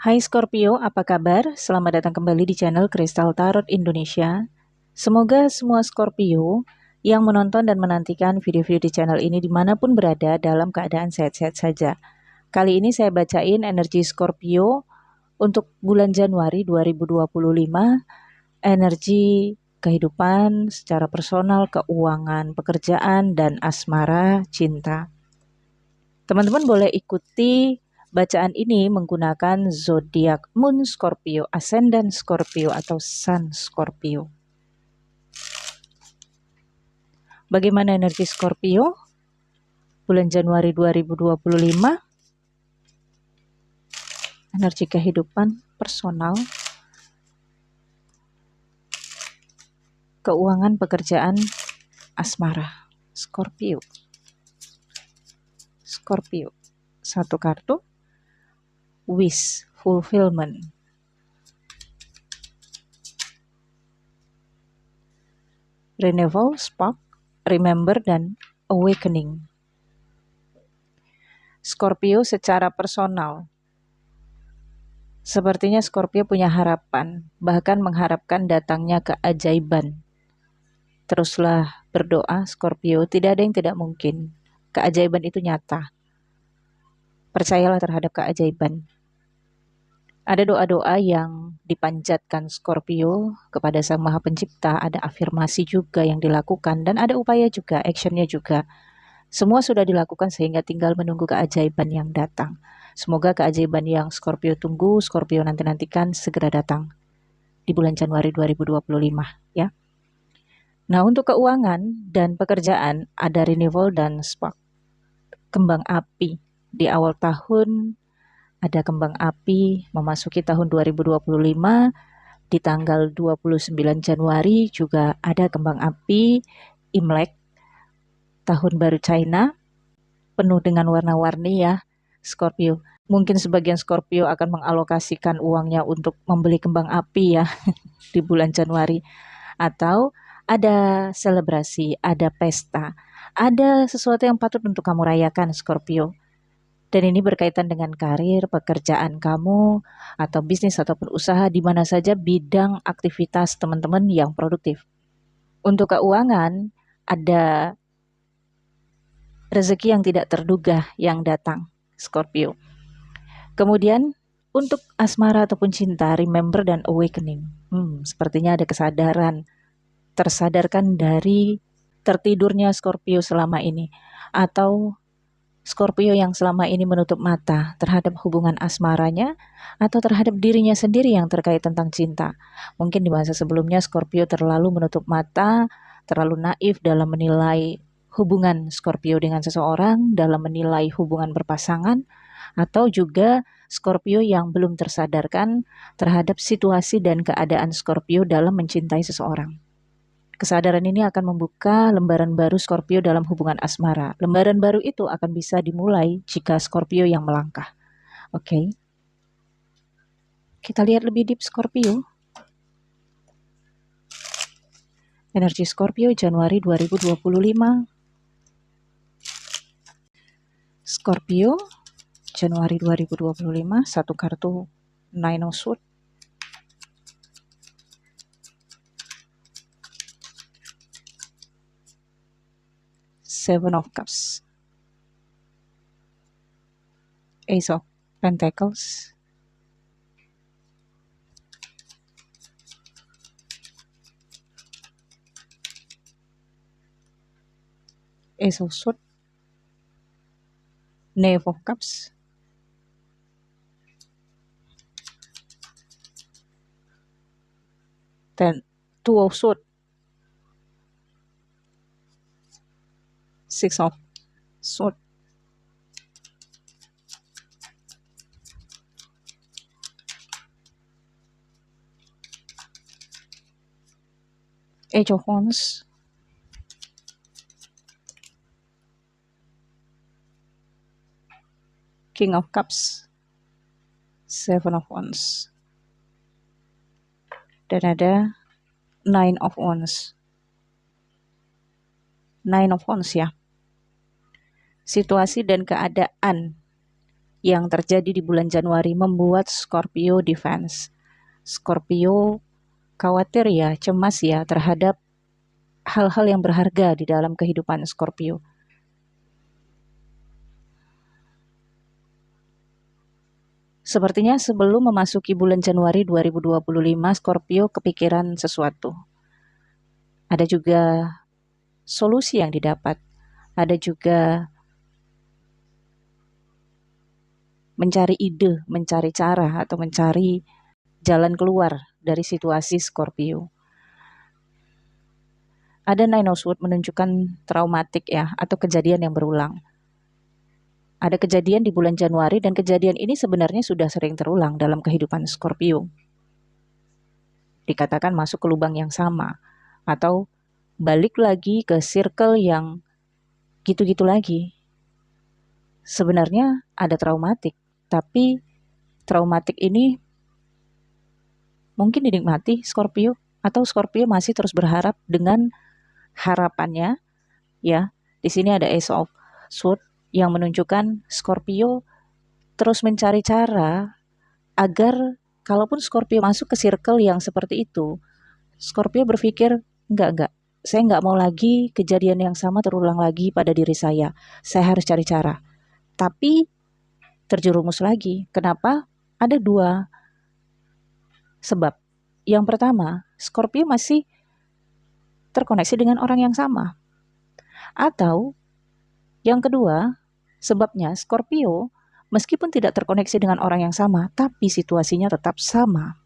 Hai Scorpio, apa kabar? Selamat datang kembali di channel Kristal Tarot Indonesia. Semoga semua Scorpio yang menonton dan menantikan video-video di channel ini dimanapun berada dalam keadaan sehat-sehat saja. Kali ini saya bacain energi Scorpio untuk bulan Januari 2025, energi kehidupan secara personal, keuangan, pekerjaan, dan asmara cinta. Teman-teman boleh ikuti bacaan ini menggunakan zodiak Moon Scorpio, Ascendant Scorpio, atau Sun Scorpio. Bagaimana energi Scorpio bulan Januari 2025? Energi kehidupan personal, keuangan, pekerjaan, asmara. Scorpio. Scorpio. Satu kartu. Wish, fulfillment. Renewal, spark, remember, dan awakening. Scorpio secara personal. Sepertinya Scorpio punya harapan, bahkan mengharapkan datangnya keajaiban. Teruslah berdoa Scorpio, tidak ada yang tidak mungkin. Keajaiban itu nyata. Percayalah terhadap keajaiban. Ada doa-doa yang dipanjatkan Scorpio kepada Sang Maha Pencipta, ada afirmasi juga yang dilakukan, dan ada upaya juga, actionnya juga. Semua sudah dilakukan sehingga tinggal menunggu keajaiban yang datang. Semoga keajaiban yang Scorpio tunggu, Scorpio nantikan segera datang di bulan Januari 2025 ya. Nah, untuk keuangan dan pekerjaan ada renewal dan spark. Kembang api di awal tahun, ada kembang api memasuki tahun 2025. Di tanggal 29 Januari juga ada kembang api Imlek, tahun baru China, penuh dengan warna-warni ya Scorpio. Mungkin sebagian Scorpio akan mengalokasikan uangnya untuk membeli kembang api ya di bulan Januari. Atau ada selebrasi, ada pesta, ada sesuatu yang patut untuk kamu rayakan Scorpio. Dan ini berkaitan dengan karir, pekerjaan kamu, atau bisnis ataupun usaha di mana saja bidang aktivitas teman-teman yang produktif. Untuk keuangan, ada rezeki yang tidak terduga yang datang, Scorpio. Kemudian, untuk asmara ataupun cinta, remember dan awakening. Sepertinya ada kesadaran, tersadarkan dari tertidurnya Scorpio selama ini. Atau Scorpio yang selama ini menutup mata terhadap hubungan asmaranya atau terhadap dirinya sendiri yang terkait tentang cinta. Mungkin di masa sebelumnya Scorpio terlalu menutup mata, terlalu naif dalam menilai hubungan Scorpio dengan seseorang, dalam menilai hubungan berpasangan, atau juga Scorpio yang belum tersadarkan terhadap situasi dan keadaan Scorpio dalam mencintai seseorang. Kesadaran ini akan membuka lembaran baru Scorpio dalam hubungan asmara. Lembaran baru itu akan bisa dimulai jika Scorpio yang melangkah. Oke. Kita lihat lebih deep Scorpio. Energi Scorpio Januari 2025. Scorpio Januari 2025, satu kartu Nine of Swords. Seven of Cups. Ace of Pentacles. Ace of Swords. Knave of Cups. Then Two of Swords. Six of Swords. Age of Wands. King of Cups. Seven of Wands. Dan ada Nine of Wands. Nine of Wands ya. Situasi dan keadaan yang terjadi di bulan Januari membuat Scorpio defense. Scorpio khawatir ya, cemas ya terhadap hal-hal yang berharga di dalam kehidupan Scorpio. Sepertinya sebelum memasuki bulan Januari 2025, Scorpio kepikiran sesuatu. Ada juga solusi yang didapat. Ada juga mencari ide, mencari cara, atau mencari jalan keluar dari situasi Scorpio. Ada Nine of Swords menunjukkan traumatik ya, atau kejadian yang berulang. Ada kejadian di bulan Januari dan kejadian ini sebenarnya sudah sering terulang dalam kehidupan Scorpio. Dikatakan masuk ke lubang yang sama atau balik lagi ke circle yang gitu-gitu lagi. Sebenarnya ada traumatik, tapi traumatik ini mungkin dinikmati Scorpio atau Scorpio masih terus berharap dengan harapannya ya. Di sini ada Ace of Swords yang menunjukkan Scorpio terus mencari cara agar kalaupun Scorpio masuk ke circle yang seperti itu, Scorpio berpikir, enggak, saya enggak mau lagi kejadian yang sama terulang lagi pada diri saya harus cari cara. Tapi terjerumus lagi. Kenapa? Ada dua sebab. Yang pertama, Scorpio masih terkoneksi dengan orang yang sama. Atau yang kedua, sebabnya Scorpio meskipun tidak terkoneksi dengan orang yang sama, tapi situasinya tetap sama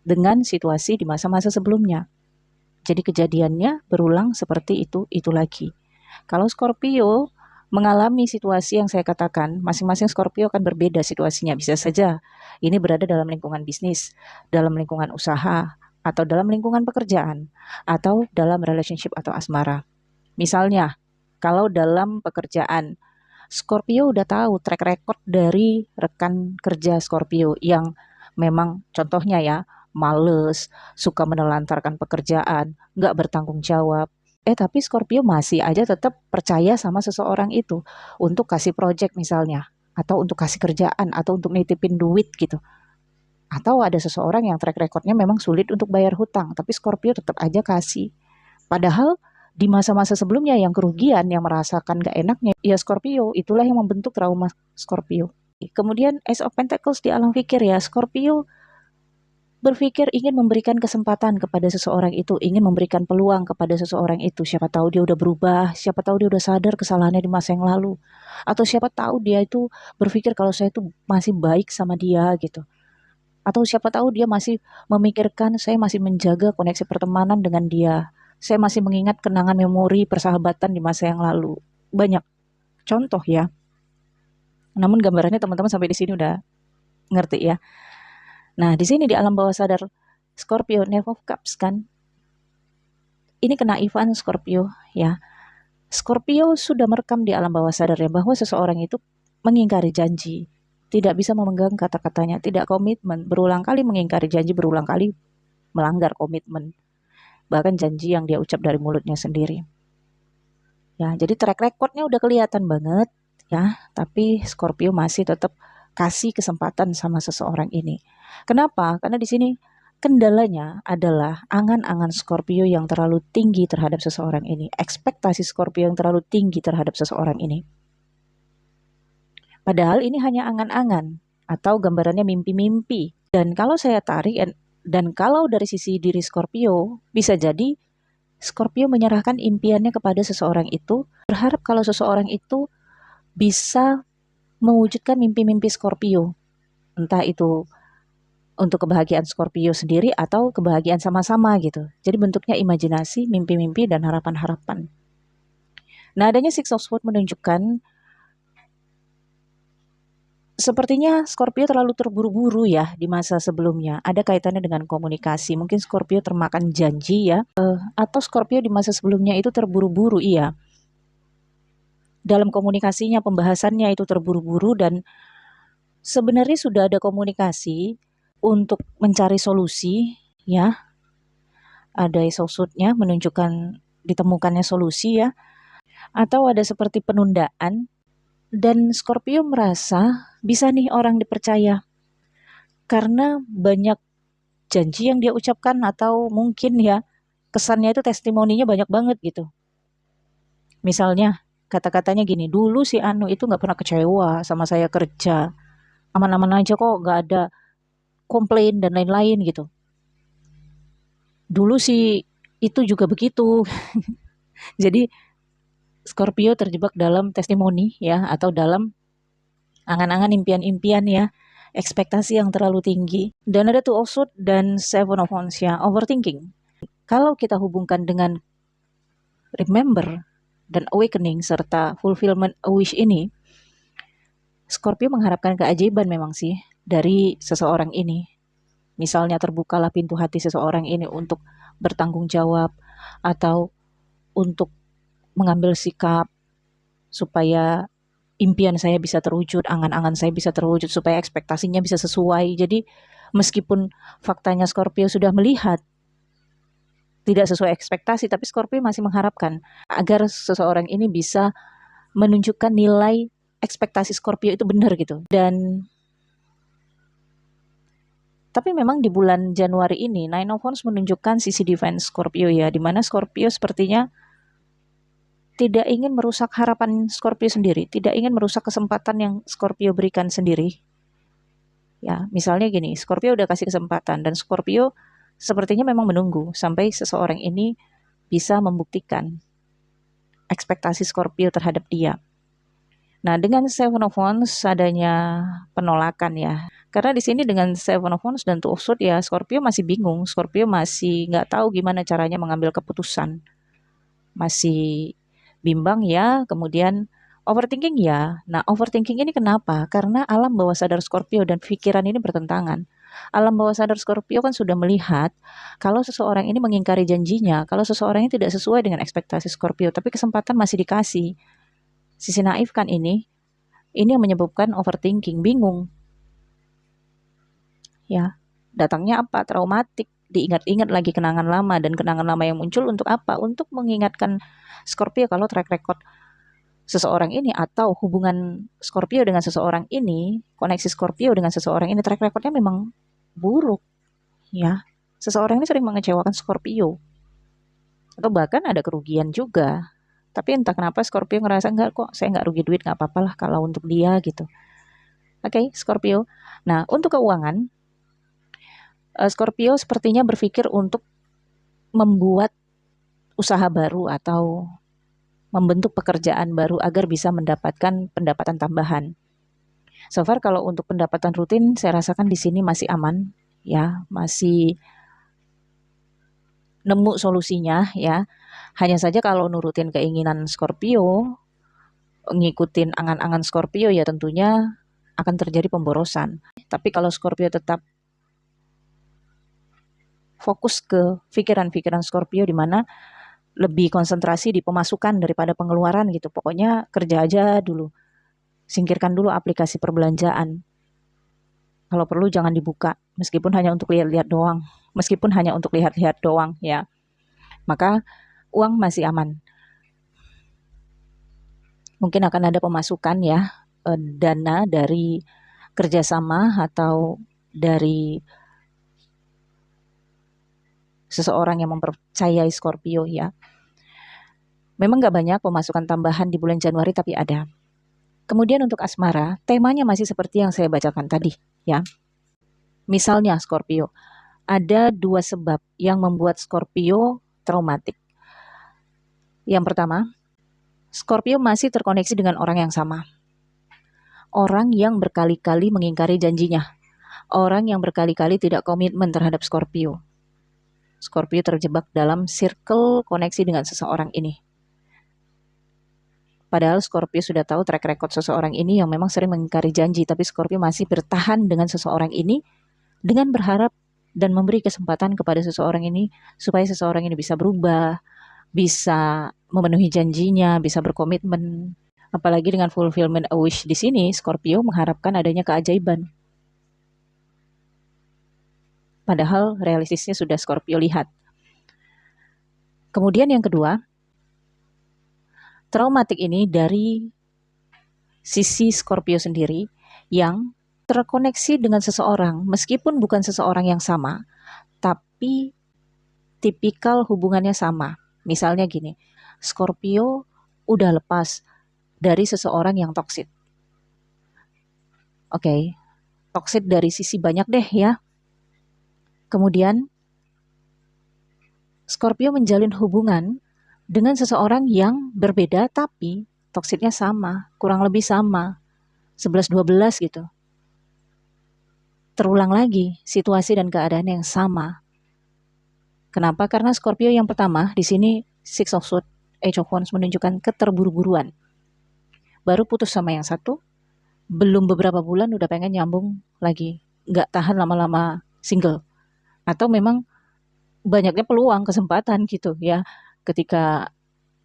dengan situasi di masa-masa sebelumnya. Jadi kejadiannya berulang seperti itu lagi. Kalau Scorpio mengalami situasi yang saya katakan, masing-masing Scorpio akan berbeda situasinya. Bisa saja ini berada dalam lingkungan bisnis, dalam lingkungan usaha, atau dalam lingkungan pekerjaan, atau dalam relationship atau asmara. Misalnya, kalau dalam pekerjaan, Scorpio udah tahu track record dari rekan kerja Scorpio yang memang contohnya ya, males, suka menelantarkan pekerjaan, nggak bertanggung jawab. Tapi Scorpio masih aja tetap percaya sama seseorang itu untuk kasih project misalnya, atau untuk kasih kerjaan, atau untuk nitipin duit gitu. Atau ada seseorang yang track recordnya memang sulit untuk bayar hutang, tapi Scorpio tetap aja kasih. Padahal di masa-masa sebelumnya yang kerugian, yang merasakan gak enaknya, ya Scorpio, itulah yang membentuk trauma Scorpio. Kemudian Ace of Pentacles di alam pikir ya, Scorpio berpikir ingin memberikan kesempatan kepada seseorang itu, ingin memberikan peluang kepada seseorang itu. Siapa tahu dia udah berubah, siapa tahu dia udah sadar kesalahannya di masa yang lalu. Atau siapa tahu dia itu berpikir kalau saya itu masih baik sama dia gitu. Atau siapa tahu dia masih memikirkan saya masih menjaga koneksi pertemanan dengan dia. Saya masih mengingat kenangan memori persahabatan di masa yang lalu. Banyak contoh ya. Namun gambarannya teman-teman sampai di sini udah ngerti ya. Nah, di sini di alam bawah sadar Scorpio, Knave of Cups kan. Ini kenaifan Scorpio ya. Scorpio sudah merekam di alam bawah sadarnya bahwa seseorang itu mengingkari janji, tidak bisa memegang kata-katanya, tidak komitmen, berulang kali mengingkari janji, berulang kali melanggar komitmen. Bahkan janji yang dia ucap dari mulutnya sendiri. Ya, jadi track recordnya udah kelihatan banget ya, tapi Scorpio masih tetap kasih kesempatan sama seseorang ini. Kenapa? Karena di sini kendalanya adalah angan-angan Scorpio yang terlalu tinggi terhadap seseorang ini, ekspektasi Scorpio yang terlalu tinggi terhadap seseorang ini. Padahal ini hanya angan-angan atau gambarannya mimpi-mimpi. Dan kalau saya tarik dan kalau dari sisi diri Scorpio, bisa jadi Scorpio menyerahkan impiannya kepada seseorang itu, berharap kalau seseorang itu bisa mewujudkan mimpi-mimpi Scorpio. Entah itu untuk kebahagiaan Scorpio sendiri atau kebahagiaan sama-sama gitu. Jadi bentuknya imajinasi, mimpi-mimpi, dan harapan-harapan. Nah, adanya Six of Swords menunjukkan sepertinya Scorpio terlalu terburu-buru ya di masa sebelumnya. Ada kaitannya dengan komunikasi. Mungkin Scorpio termakan janji ya. Atau Scorpio di masa sebelumnya itu terburu-buru, iya. Dalam komunikasinya, pembahasannya itu terburu-buru dan sebenarnya sudah ada komunikasi untuk mencari solusi ya. Ada sosudnya menunjukkan ditemukannya solusi ya. Atau ada seperti penundaan. Dan Scorpio merasa bisa nih orang dipercaya karena banyak janji yang dia ucapkan, atau mungkin ya kesannya itu testimoninya banyak banget gitu. Misalnya kata-katanya gini, dulu si Anu itu nggak pernah kecewa sama saya kerja, aman-aman aja kok, nggak ada komplain dan lain-lain gitu. Dulu sih itu juga begitu. Jadi Scorpio terjebak dalam testimoni ya, atau dalam angan-angan impian-impian ya, ekspektasi yang terlalu tinggi. Dan ada Two of Swords dan Seven of Wands ya, overthinking. Kalau kita hubungkan dengan remember dan awakening serta fulfillment a wish ini, Scorpio mengharapkan keajaiban memang sih dari seseorang ini. Misalnya terbukalah pintu hati seseorang ini untuk bertanggung jawab, atau untuk mengambil sikap supaya impian saya bisa terwujud, angan-angan saya bisa terwujud, supaya ekspektasinya bisa sesuai. Jadi meskipun faktanya Scorpio sudah melihat tidak sesuai ekspektasi, tapi Scorpio masih mengharapkan agar seseorang ini bisa menunjukkan nilai ekspektasi Scorpio itu benar gitu. Dan tapi memang di bulan Januari ini Nine of Wands menunjukkan sisi divine Scorpio ya, di mana Scorpio sepertinya tidak ingin merusak harapan Scorpio sendiri, tidak ingin merusak kesempatan yang Scorpio berikan sendiri. Ya, misalnya gini, Scorpio udah kasih kesempatan dan Scorpio sepertinya memang menunggu sampai seseorang ini bisa membuktikan ekspektasi Scorpio terhadap dia. Nah, dengan Seven of Wands adanya penolakan ya. Karena di sini dengan Seven of Wands dan Two of Swords ya, Scorpio masih bingung, Scorpio masih nggak tahu gimana caranya mengambil keputusan. Masih bimbang ya, kemudian overthinking ya. Nah, overthinking ini kenapa? Karena alam bawah sadar Scorpio dan pikiran ini bertentangan. Alam bawah sadar Scorpio kan sudah melihat kalau seseorang ini mengingkari janjinya, kalau seseorang ini tidak sesuai dengan ekspektasi Scorpio, tapi kesempatan masih dikasih. Sisi naif kan ini yang menyebabkan overthinking, bingung. Ya, datangnya apa? Traumatik, diingat-ingat lagi kenangan lama, dan kenangan lama yang muncul untuk apa? Untuk mengingatkan Scorpio kalau track record seseorang ini atau hubungan Scorpio dengan seseorang ini, koneksi Scorpio dengan seseorang ini track recordnya memang buruk, ya. Seseorang ini sering mengecewakan Scorpio, atau bahkan ada kerugian juga. Tapi entah kenapa Scorpio ngerasa enggak kok, saya nggak rugi duit, nggak apa-apa lah kalau untuk dia gitu. Oke, Scorpio. Nah, untuk keuangan, Scorpio sepertinya berpikir untuk membuat usaha baru atau membentuk pekerjaan baru agar bisa mendapatkan pendapatan tambahan. So far kalau untuk pendapatan rutin saya rasakan di sini masih aman ya, masih nemu solusinya ya. Hanya saja kalau nurutin keinginan Scorpio, ngikutin angan-angan Scorpio ya tentunya akan terjadi pemborosan. Tapi kalau Scorpio tetap fokus ke pikiran-pikiran Scorpio di mana lebih konsentrasi di pemasukan daripada pengeluaran gitu. Pokoknya kerja aja dulu. Singkirkan dulu aplikasi perbelanjaan. Kalau perlu jangan dibuka, meskipun hanya untuk lihat-lihat doang. Meskipun hanya untuk lihat-lihat doang ya. Maka uang masih aman. Mungkin akan ada pemasukan ya, dana dari kerjasama atau dari seseorang yang mempercayai Scorpio ya. Memang nggak banyak pemasukan tambahan di bulan Januari, tapi ada. Kemudian untuk asmara, temanya masih seperti yang saya bacakan tadi ya. Misalnya Scorpio, ada dua sebab yang membuat Scorpio traumatik. Yang pertama, Scorpio masih terkoneksi dengan orang yang sama. Orang yang berkali-kali mengingkari janjinya. Orang yang berkali-kali tidak komitmen terhadap Scorpio. Scorpio terjebak dalam circle koneksi dengan seseorang ini. Padahal Scorpio sudah tahu track record seseorang ini yang memang sering mengingkari janji, tapi Scorpio masih bertahan dengan seseorang ini dengan berharap dan memberi kesempatan kepada seseorang ini supaya seseorang ini bisa berubah, bisa memenuhi janjinya, bisa berkomitmen. Apalagi dengan fulfillment a wish di sini, Scorpio mengharapkan adanya keajaiban. Padahal realistisnya sudah Scorpio lihat. Kemudian yang kedua, traumatik ini dari sisi Scorpio sendiri yang terkoneksi dengan seseorang, meskipun bukan seseorang yang sama, tapi tipikal hubungannya sama. Misalnya gini, Scorpio udah lepas dari seseorang yang toksik. Oke, toksik dari sisi banyak deh ya. Kemudian Scorpio menjalin hubungan dengan seseorang yang berbeda tapi toksiknya sama, kurang lebih sama, 11-12 gitu. Terulang lagi situasi dan keadaan yang sama. Kenapa? Karena Scorpio yang pertama di sini Six of Swords, Age of Wands menunjukkan keterburu-buruan. Baru putus sama yang satu, belum beberapa bulan udah pengen nyambung lagi, nggak tahan lama-lama single. Atau memang banyaknya peluang, kesempatan gitu ya. Ketika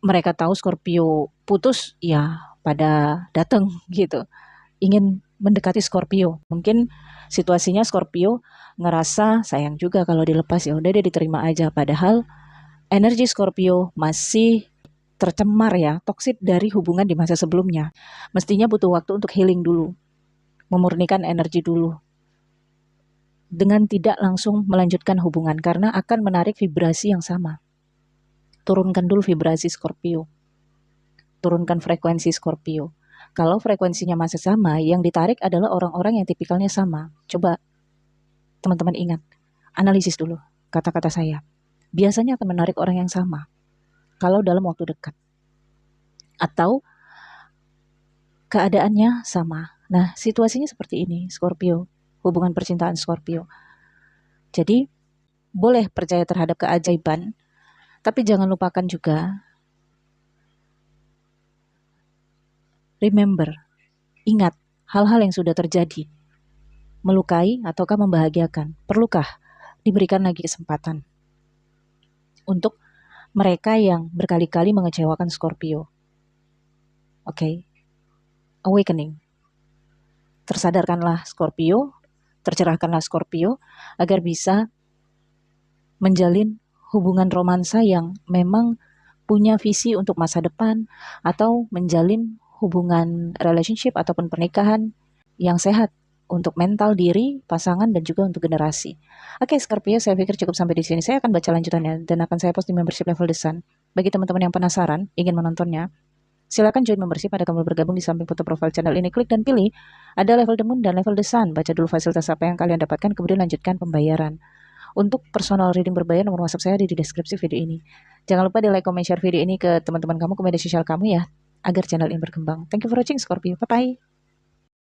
mereka tahu Scorpio putus, ya pada datang gitu. Ingin mendekati Scorpio. Mungkin situasinya Scorpio ngerasa sayang juga kalau dilepas, ya udah dia diterima aja. Padahal energi Scorpio masih tercemar ya, toksik dari hubungan di masa sebelumnya. Mestinya butuh waktu untuk healing dulu, memurnikan energi dulu, dengan tidak langsung melanjutkan hubungan karena akan menarik vibrasi yang sama. Turunkan dulu vibrasi Scorpio, turunkan frekuensi Scorpio. Kalau frekuensinya masih sama, yang ditarik adalah orang-orang yang tipikalnya sama. Coba teman-teman ingat, analisis dulu kata-kata saya. Biasanya akan menarik orang yang sama kalau dalam waktu dekat. Atau keadaannya sama. Nah, situasinya seperti ini, Scorpio, hubungan percintaan Scorpio. Jadi, boleh percaya terhadap keajaiban, tapi jangan lupakan juga, remember, ingat hal-hal yang sudah terjadi, melukai ataukah membahagiakan. Perlukah diberikan lagi kesempatan untuk mereka yang berkali-kali mengecewakan Scorpio? Oke, awakening. Tersadarkanlah Scorpio, tercerahkanlah Scorpio, agar bisa menjalin hubungan romansa yang memang punya visi untuk masa depan, atau menjalin hubungan relationship ataupun pernikahan yang sehat untuk mental diri, pasangan, dan juga untuk generasi. Oke, Scorpio, saya pikir cukup sampai di sini. Saya akan baca lanjutannya dan akan saya post di membership level The Sun. Bagi teman-teman yang penasaran, ingin menontonnya, silakan join membership, ada tombol bergabung di samping foto profile channel ini. Klik dan pilih ada level The Moon dan level The Sun. Baca dulu fasilitas apa yang kalian dapatkan, kemudian lanjutkan pembayaran. Untuk personal reading berbayar, nomor WhatsApp saya ada di deskripsi video ini. Jangan lupa di like, comment, share video ini ke teman-teman kamu, ke media sosial kamu ya, agar channel ini berkembang. Thank you for watching, Scorpio. Bye-bye.